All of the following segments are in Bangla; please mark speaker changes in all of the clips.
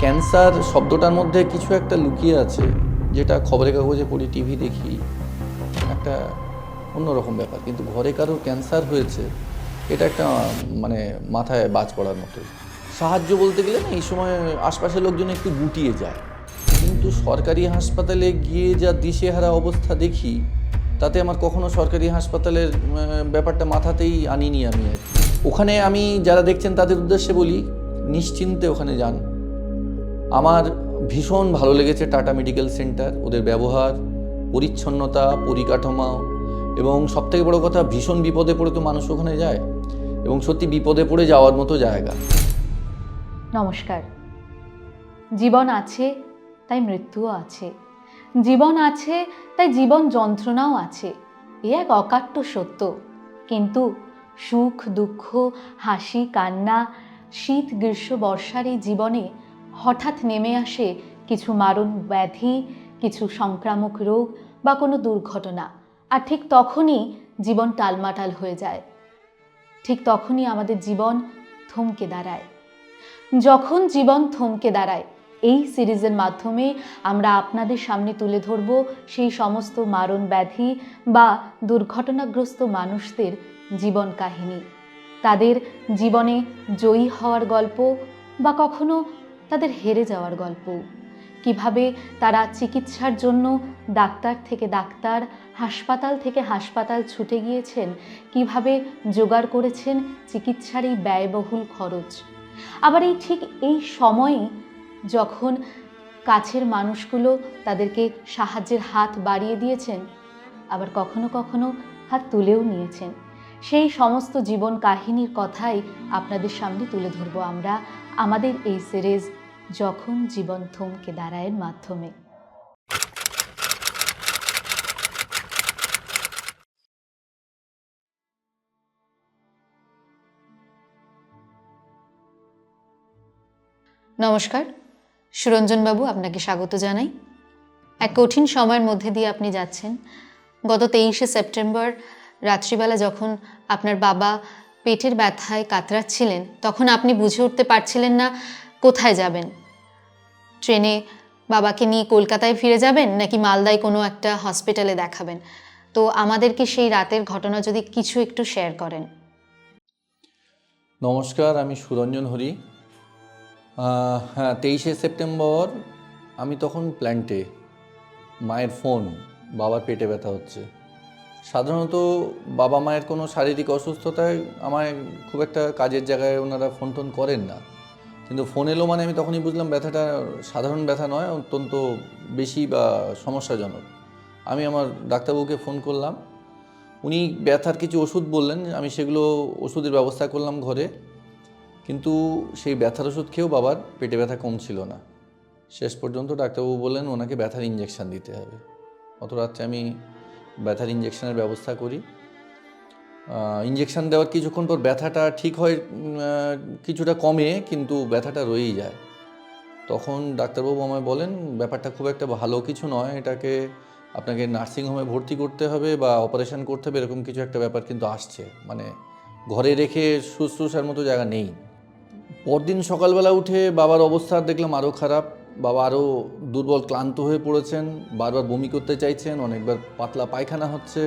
Speaker 1: ক্যান্সার শব্দটার মধ্যে কিছু একটা লুকিয়ে আছে, যেটা খবরের কাগজে পড়ি, টিভি দেখি, একটা অন্যরকম ব্যাপার। কিন্তু ঘরে কারোর ক্যান্সার হয়েছে, এটা একটা মানে মাথায় বাজ পড়ার মতো। সাহায্য বলতে গেলে না, এই সময় আশপাশের লোকজন একটু গুটিয়ে যায়, কিন্তু সরকারি হাসপাতালে গিয়ে যা দিশেহারা অবস্থা দেখি, তাতে আমার কখনো সরকারি হাসপাতালের ব্যাপারটা মাথাতেই আনিনি আমি আর কি। ওখানে আমি যারা দেখছেন তাদের উদ্দেশ্যে বলি, নিশ্চিন্তে ওখানে যান। আমার ভীষণ ভালো লেগেছে টাটা মেডিকেল সেন্টার, ওদের ব্যবহার, পরিচ্ছন্নতা, পরিকাঠামো, এবং সবথেকে বড় কথা, ভীষণ বিপদে পড়ে তো মানুষ ওখানে যায়, এবং সত্যি বিপদে পড়ে যাওয়ার মতো জায়গা।
Speaker 2: নমস্কার। জীবন আছে তাই মৃত্যুও আছে, জীবন আছে তাই জীবন যন্ত্রণাও আছে, এ এক অকাট্য সত্য। কিন্তু সুখ দুঃখ, হাসি কান্না, শীত গ্রীষ্ম বর্ষার এই জীবনে হঠাৎ নেমে আসে কিছু মারণ ব্যাধি, কিছু সংক্রামক রোগ বা কোনো দুর্ঘটনা, আর ঠিক তখনই জীবন টালমাটাল হয়ে যায়। ঠিক তখনই আমাদের জীবন থমকে দাঁড়ায়। যখন জীবন থমকে দাঁড়ায়, এই সিরিজের মাধ্যমে আমরা আপনাদের সামনে তুলে ধরব সেই সমস্ত মারণ ব্যাধি বা দুর্ঘটনাগ্রস্ত মানুষদের জীবন কাহিনী, তাদের জীবনে জয়ী হওয়ার গল্প বা কখনো তাদের হেরে যাওয়ার গল্প। কিভাবে তারা চিকিৎসার জন্য ডাক্তার থেকে ডাক্তার, হাসপাতাল থেকে হাসপাতাল ছুটে গিয়েছেন, কিভাবে জোগাড় করেছেন চিকিৎসার এই ব্যয়বহুল খরচ। আবার এই ঠিক এই সময়ে যখন কাছের মানুষগুলো তাদেরকে সাহায্যের হাত বাড়িয়ে দিয়েছেন, আবার কখনো কখনো হাত তুলেও নিয়েছেন, সেই সমস্ত জীবন কাহিনীর কথাই আপনাদের সামনে তুলে ধরব আমরা আমাদের এই সিরিজ যখন জীবন থমকে দাঁড়ায়ের মাধ্যমে। নমস্কার, সুরঞ্জনবাবু, আপনাকে স্বাগত জানাই। এক কঠিন সময়ের মধ্যে দিয়ে আপনি যাচ্ছেন। গত 23শে সেপ্টেম্বর রাত্রিবেলা যখন আপনার বাবা পেটের ব্যথায় কাতরাচ্ছিলেন, তখন আপনি বুঝে উঠতে পারছিলেন না কোথায় যাবেন। ট্রেনে বাবাকে নিয়ে কলকাতায় ফিরে যাবেন নাকি মালদায় কোনো একটা হসপিটালে দেখাবেন। তো আমাদেরকে সেই রাতের ঘটনা যদি কিছু একটু শেয়ার করেন।
Speaker 1: নমস্কার, আমি সুরঞ্জন হরি। হ্যাঁ, 23শে সেপ্টেম্বর আমি তখন প্ল্যান্টে, মায়ের ফোন, বাবার পেটে ব্যথা হচ্ছে। সাধারণত বাবা মায়ের কোনো শারীরিক অসুস্থতায় আমায় খুব একটা কাজের জায়গায় ওনারা ফোন টোন করেন না, কিন্তু ফোন এলো মানে আমি তখনই বুঝলাম ব্যথাটা সাধারণ ব্যথা নয়, অত্যন্ত বেশি বা সমস্যাজনক। আমি আমার ডাক্তারবাবুকে ফোন করলাম, উনি ব্যথার কিছু ওষুধ বললেন, আমি সেগুলো ওষুধের ব্যবস্থা করলাম ঘরে, কিন্তু সেই ব্যথার ওষুধ খেয়েও বাবার পেটে ব্যথা কমছিল না। শেষ পর্যন্ত ডাক্তারবাবু বললেন ওনাকে ব্যথার ইঞ্জেকশান দিতে হবে। অত রাত্রে আমি ব্যথার ইঞ্জেকশানের ব্যবস্থা করি। ইঞ্জেকশান দেওয়ার কিছুক্ষণ পর ব্যথাটা ঠিক হয়, কিছুটা কমে, কিন্তু ব্যথাটা রয়েই যায়। তখন ডাক্তারবাবু আমায় বলেন ব্যাপারটা খুব একটা ভালো কিছু নয়, এটাকে আপনাকে নার্সিংহোমে ভর্তি করতে হবে বা অপারেশন করতে হবে, এরকম কিছু একটা ব্যাপার কিন্তু আসছে, মানে ঘরে রেখে শুশ্রূষার মতো জায়গা নেই। পরদিন সকালবেলা উঠে বাবার অবস্থা দেখলাম আরও খারাপ। বাবা আরও দুর্বল, ক্লান্ত হয়ে পড়েছেন, বারবার বমি করতে চাইছেন, অনেকবার পাতলা পায়খানা হচ্ছে।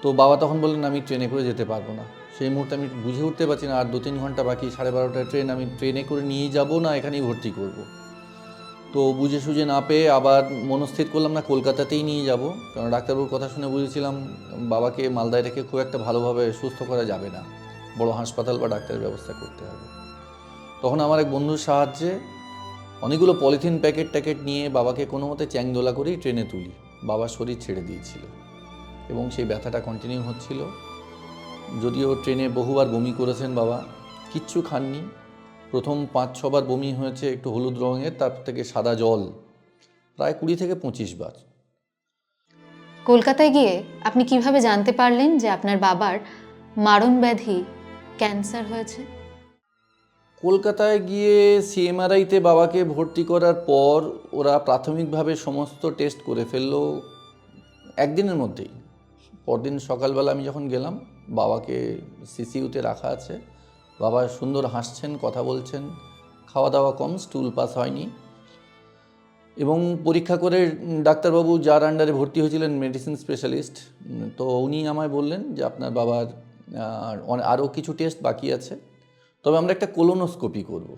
Speaker 1: তো বাবা তখন বললেন আমি ট্রেনে করে যেতে পারবো না। সেই মুহূর্তে আমি বুঝে উঠতে পারছি না, আর 2-3 ঘন্টা বাকি, 12:30টায় ট্রেন, আমি ট্রেনে করে নিয়ে যাব না এখানেই ভর্তি করব। তো বুঝে সুঝে না পেয়ে আবার মনস্থির করলাম না, কলকাতাতেই নিয়ে যাব, কারণ ডাক্তারবাবুর কথা শুনে বুঝেছিলাম বাবাকে মালদায় রেখে খুব একটা ভালোভাবে সুস্থ করা যাবে না, বড় হাসপাতাল বা ডাক্তারের ব্যবস্থা করতে হবে। তখন আমার এক বন্ধুর সাহায্যে অনেকগুলো পলিথিন প্যাকেট নিয়ে বাবাকে কোনো মতে চ্যাংদোলা করেই ট্রেনে তুলি। বাবার শরীর ছেড়ে দিয়েছিল এবং সেই ব্যথাটা কন্টিনিউ হচ্ছিল। যদিও ট্রেনে বহুবার বমি করেছেন বাবা, কিচ্ছু খাননি। প্রথম 5-6 বার বমি হয়েছে একটু হলুদ রঙের, তার থেকে সাদা জল প্রায় 20 থেকে 25 বার।
Speaker 2: কলকাতায় গিয়ে আপনি কিভাবে জানতে পারলেন যে আপনার বাবার মারণ ব্যাধি ক্যান্সার হয়েছে?
Speaker 1: কলকাতায় গিয়ে সিএমআরআইতে বাবাকে ভর্তি করার পর ওরা প্রাথমিকভাবে সমস্ত টেস্ট করে ফেললো একদিনের মধ্যেই। পরদিন সকালবেলা আমি যখন গেলাম, বাবাকে সিসিইউতে রাখা আছে, বাবা সুন্দর হাসছেন, কথা বলছেন, খাওয়া দাওয়া কম, স্টুল পাস হয়নি। এবং পরীক্ষা করে ডাক্তারবাবু যার আন্ডারে ভর্তি হয়েছিলেন, মেডিসিন স্পেশালিস্ট, তো উনি আমায় বললেন যে আপনার বাবার আরও কিছু টেস্ট বাকি আছে, তবে আমরা একটা কোলোনোস্কোপি করব,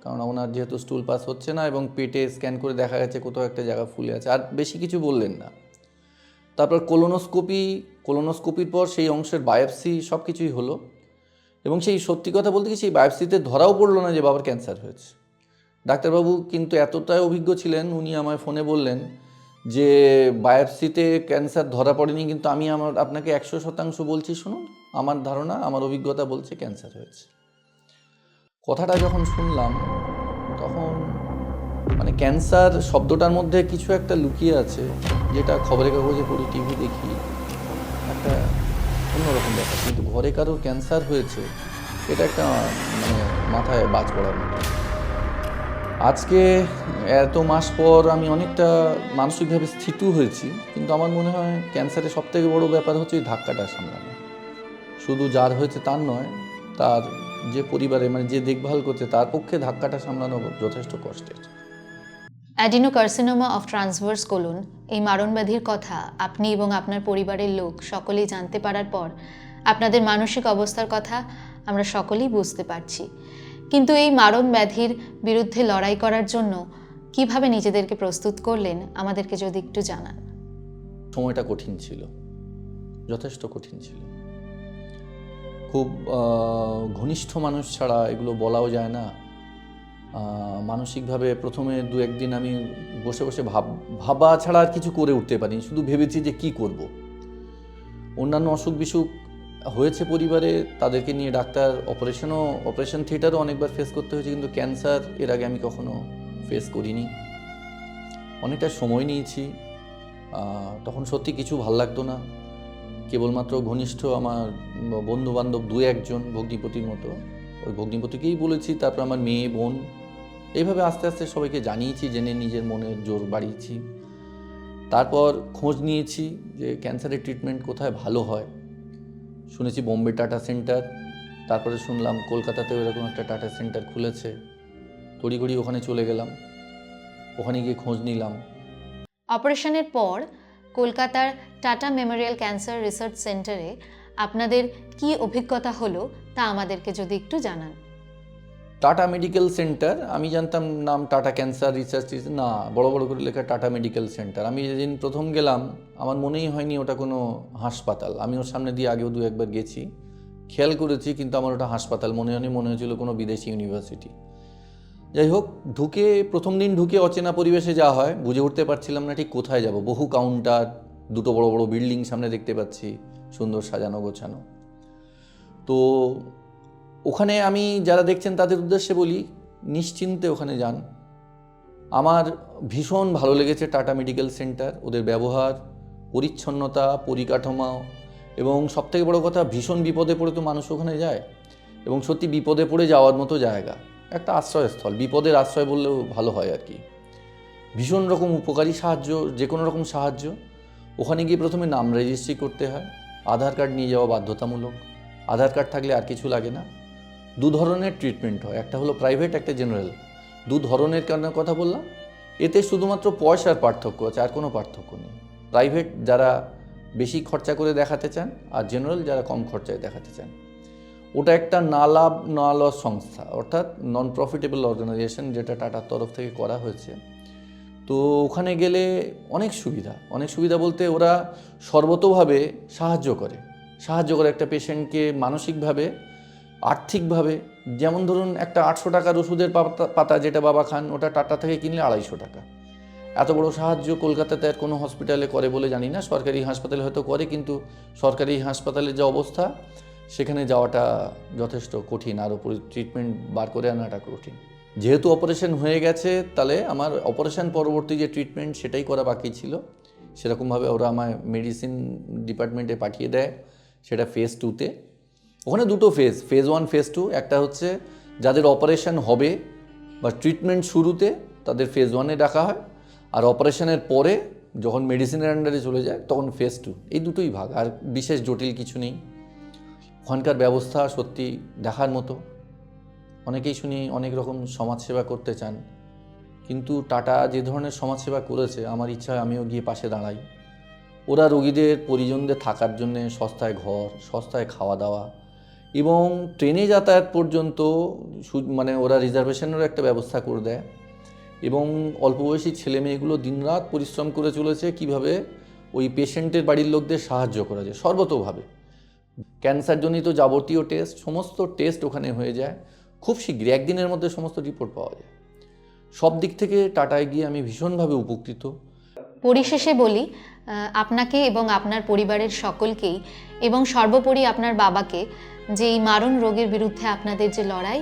Speaker 1: কারণ ওনার যেহেতু স্টুল পাস হচ্ছে না এবং পেটে স্ক্যান করে দেখা গেছে কোথাও একটা জায়গা ফুলে আছে, আর বেশি কিছু বললেন না। তারপর কোলোনোস্কোপির পর সেই অংশের বায়োপসি সব কিছুই হলো, এবং সেই সত্যি কথা বলতে কি সেই বায়োপসিতে ধরাও পড়লো না যে বাবার ক্যান্সার হয়েছে। ডাক্তারবাবু কিন্তু এতটাই অভিজ্ঞ ছিলেন, উনি আমায় ফোনে বললেন যে বায়োপসিতে ক্যান্সার ধরা পড়েনি, কিন্তু আমি আপনাকে 100% বলছি, শুনুন, আমার ধারণা, আমার অভিজ্ঞতা বলছে ক্যান্সার হয়েছে। কথাটা যখন শুনলাম তখন মানে ক্যান্সার শব্দটার মধ্যে কিছু একটা লুকিয়ে আছে, যেটা খবরের কাগজে পড়ি, টিভি দেখি, একটা অন্যরকম ব্যাপার। কিন্তু ঘরে কারোর ক্যান্সার হয়েছে, এটা একটা মানে মাথায় বাজ পড়ার মতো। আজকে এত মাস পর আমি অনেকটা মানসিকভাবে স্থিত হয়েছি, কিন্তু আমার মনে হয় ক্যান্সারের সবথেকে বড় ব্যাপার হচ্ছে ওই ধাক্কাটা সামলানো। শুধু যার হয়েছে তার নয়, তার যে পরিবারে মানে যে দেখভাল করছে তার পক্ষে ধাক্কাটা সামলানো যথেষ্ট কষ্টের।
Speaker 2: অ্যাডিনোকার্সিনোমা অফ ট্রান্সভার্স কোলন, এই মারণ ব্যাধির কথা আপনি এবং আপনার পরিবারের লোক সকলেই জানতে পারার পর আপনাদের মানসিক অবস্থার কথা আমরা সকলেই বুঝতে পারছি। কিন্তু এই মারণ ব্যাধির বিরুদ্ধে লড়াই করার জন্য কিভাবে নিজেদেরকে প্রস্তুত করলেন আমাদেরকে যদি একটু জানান।
Speaker 1: সময়টা কঠিন ছিল, যথেষ্ট কঠিন ছিল। খুব ঘনিষ্ঠ মানুষ ছাড়া এগুলো বলাও যায় না। মানসিকভাবে প্রথমে 2-1 দিন আমি বসে বসে ভাবা ছাড়া আর কিছু করে উঠতে পারিনি, শুধু ভেবেছি যে কি করব। অন্যান্য অসুখ বিসুখ হয়েছে পরিবারে, তাদেরকে নিয়ে অপারেশন থিয়েটারও অনেকবার ফেস করতে হয়েছে, কিন্তু ক্যান্সার এর আগে আমি কখনো ফেস করিনি। অনেকটা সময় নিয়েছি, তখন সত্যি কিছু ভাল লাগতো না। কেবলমাত্র ঘনিষ্ঠ আমার বন্ধু বান্ধব 2-1 জন, ভগ্নিপতির মতো, ওই ভগ্নিপতিকেই বলেছি, তারপর আমার মেয়ে, বোন, এইভাবে আস্তে আস্তে সবাইকে জানিয়েছি, জেনে নিজের মনের জোর বাড়িয়েছি। তারপর খোঁজ নিয়েছি যে ক্যান্সারের ট্রিটমেন্ট কোথায় ভালো হয়। শুনেছি বোম্বে টাটা সেন্টার, তারপরে শুনলাম কলকাতাতেও এরকম একটা টাটা সেন্টার খুলেছে। তড়িঘড়ি ওখানে চলে গেলাম, ওখানে গিয়ে খোঁজ নিলাম।
Speaker 2: অপারেশনের পর কলকাতার টাটা মেমোরিয়াল ক্যান্সার রিসার্চ সেন্টারে আপনাদের কি অভিজ্ঞতা হলো তা আমাদেরকে যদি একটু জানান।
Speaker 1: টাটা মেডিকেল সেন্টার, আমি জানতাম নাম টাটা ক্যান্সার রিসার্চ, না, বড় বড় করে লেখা টাটা মেডিকেল সেন্টার। আমি যেদিন প্রথম গেলাম আমার মনেই হয়নি ওটা কোনো হাসপাতাল। আমি ওর সামনে দিয়ে আগেও 2-1 বার গেছি, খেয়াল করেছি, কিন্তু আমার ওটা হাসপাতাল মনে হয়নি, মনে হয়েছিল কোনো বিদেশি ইউনিভার্সিটি। যাই হোক, প্রথম দিন ঢুকে অচেনা পরিবেশে যা হয় বুঝে উঠতে পারছিলাম না ঠিক কোথায় যাব। বহু কাউন্টার, 2টো বড় বড় বিল্ডিং সামনে দেখতে পাচ্ছি, সুন্দর সাজানো গোছানো। তো ওখানে আমি যারা দেখছেন তাদের উদ্দেশ্যে বলি, নিশ্চিন্তে ওখানে যান। আমার ভীষণ ভালো লেগেছে টাটা মেডিকেল সেন্টার, ওদের ব্যবহার, পরিচ্ছন্নতা, পরিকাঠামো, এবং সবথেকে বড় কথা, ভীষণ বিপদে পড়ে তো মানুষ ওখানে যায়, এবং সত্যি বিপদে পড়ে যাওয়ার মতো জায়গা, একটা আশ্রয়স্থল, বিপদের আশ্রয় বললেও ভালো হয় আর কি। ভীষণ রকম উপকারী সাহায্য, যে কোনো রকম সাহায্য। ওখানে গিয়ে প্রথমে নাম রেজিস্ট্রি করতে হয়, আধার কার্ড নিয়ে যাওয়া বাধ্যতামূলক, আধার কার্ড থাকলে আর কিছু লাগে না। 2 ধরনের ট্রিটমেন্ট হয়, একটা হলো প্রাইভেট, একটা জেনারেল। 2 ধরনের কথা বললাম, এতে শুধুমাত্র পয়সার পার্থক্য আছে, আর কোনো পার্থক্য নেই। প্রাইভেট যারা বেশি খরচা করে দেখাতে চান, আর জেনারেল যারা কম খরচায় দেখাতে চান। ওটা একটা না লাভ না লস সংস্থা, অর্থাৎ নন প্রফিটেবল অর্গানাইজেশন, যেটা টাটার তরফ থেকে করা হয়েছে। তো ওখানে গেলে অনেক সুবিধা বলতে ওরা সর্বতোভাবে সাহায্য করে একটা পেশেন্টকে মানসিকভাবে, আর্থিকভাবে। যেমন ধরুন একটা 800 টাকার ওষুধের পাতা যেটা বাবা খান, ওটা টাটা থেকে কিনলে 250 টাকা। এত বড় সাহায্য কলকাতাতে আর কোনো হসপিটালে করে বলে জানি না, সরকারি হাসপাতালে হয়তো করে, কিন্তু সরকারি হাসপাতালের যে অবস্থা সেখানে যাওয়াটা যথেষ্ট কঠিন, আর ওপরে ট্রিটমেন্ট বার করে আনাটা কঠিন। যেহেতু অপারেশন হয়ে গেছে, তাহলে আমার অপারেশন পরবর্তী যে ট্রিটমেন্ট সেটাই করা বাকি ছিল। সেরকমভাবে ওরা আমায় মেডিসিন ডিপার্টমেন্টে পাঠিয়ে দেয়, সেটা ফেজ 2-তে। ওখানে 2টো ফেজ 1, ফেজ 2। একটা হচ্ছে যাদের অপারেশন হবে বা ট্রিটমেন্ট শুরুতে, তাদের ফেজ 1-এ ডাকা হয়, আর অপারেশনের পরে যখন মেডিসিনের আন্ডারে চলে যায় তখন ফেজ 2। এই দুটোই ভাগ, আর বিশেষ জটিল কিছু নেই। ওখানকার ব্যবস্থা সত্যি দেখার মতো, অনেকেই শুনি অনেক রকম সমাজসেবা করতে চান, কিন্তু টাটা যে ধরনের সমাজসেবা করেছে আমার ইচ্ছা হয় আমিও গিয়ে পাশে দাঁড়াই। ওরা রোগীদের পরিজনদের থাকার জন্যে সস্তায় ঘর, সস্তায় খাওয়া দাওয়া এবং ট্রেনে যাতায়াত পর্যন্ত মানে ওরা রিজার্ভেশনেরও একটা ব্যবস্থা করে দেয়। এবং অল্প বয়সী ছেলে মেয়েগুলো দিনরাত পরিশ্রম করে চলেছে কিভাবে ওই পেশেন্টের বাড়ির লোকদের সাহায্য করা যায় সর্বতোভাবে। ক্যান্সারজনিত যাবতীয় টেস্ট, সমস্ত টেস্ট ওখানে হয়ে যায় খুব শীঘ্রই, একদিনের মধ্যে সমস্ত রিপোর্ট পাওয়া যায়। সব দিক থেকে টাটায় গিয়ে আমি ভীষণভাবে উপকৃত।
Speaker 2: পরিশেষে বলি, আপনাকে এবং আপনার পরিবারের সকলকেই এবং সর্বোপরি আপনার বাবাকে যে এই মারণ রোগের বিরুদ্ধে আপনাদের যে লড়াই,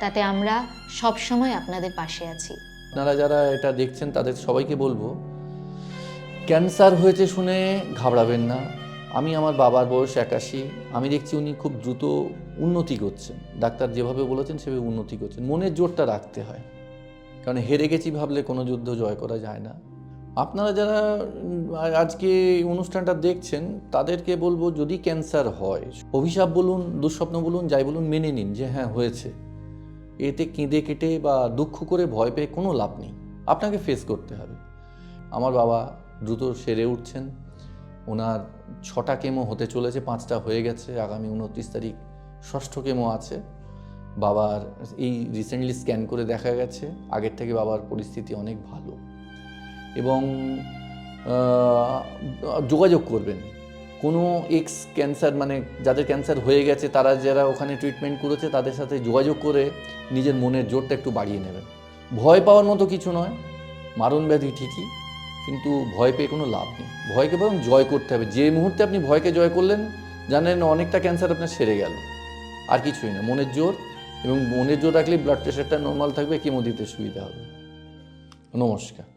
Speaker 2: তাতে আমরা সবসময় আপনাদের পাশে আছি।
Speaker 1: আপনারা যারা এটা দেখছেন তাদের সবাইকে বলবো, ক্যান্সার হয়েছে শুনে ঘাবড়াবেন না। আমি আমার বাবার বয়স 81, আমি দেখছি উনি খুব দ্রুত উন্নতি করছেন। ডাক্তার যেভাবে বলেছেন সেভাবে উন্নতি করছেন। মনের জোরটা রাখতে হয়, কারণ হেরে গেছি ভাবলে কোনো যুদ্ধ জয় করা যায় না। আপনারা যারা আজকে এই অনুষ্ঠানটা দেখছেন তাদেরকে বলবো, যদি ক্যান্সার হয়, অভিশাপ বলুন, দুঃস্বপ্ন বলুন, যাই বলুন, মেনে নিন যে হ্যাঁ হয়েছে। এতে কেঁদে কেটে বা দুঃখ করে ভয় পেয়ে কোনো লাভ নেই, আপনাকে ফেস করতে হবে। আমার বাবা দ্রুত সেরে উঠছেন। ওনার 6টা কেমো হতে চলেছে, 5টা হয়ে গেছে, আগামী 29 তারিখ 6ষ্ঠ কেমো আছে। বাবার এই রিসেন্টলি স্ক্যান করে দেখা গেছে আগের থেকে বাবার পরিস্থিতি অনেক ভালো। এবং যোগাযোগ করবেন কোনো এক্স ক্যান্সার, মানে যাদের ক্যান্সার হয়ে গেছে তারা যারা ওখানে ট্রিটমেন্ট করেছে তাদের সাথে যোগাযোগ করে নিজের মনের জোরটা একটু বাড়িয়ে নেবেন। ভয় পাওয়ার মতো কিছু নয়, মারণ ব্যাধি ঠিকই, কিন্তু ভয় পেয়ে কোনো লাভ নেই। ভয়কে বরং জয় করতে হবে। যে মুহূর্তে আপনি ভয়কে জয় করলেন, জানেন অনেকটা ক্যান্সার আপনার সেরে গেল। আর কিছুই না, মনের জোর। এবং মনের জোর রাখলে ব্লাড প্রেশারটা নর্মাল থাকবে, কেমো দিতে সুবিধা হবে। নমস্কার।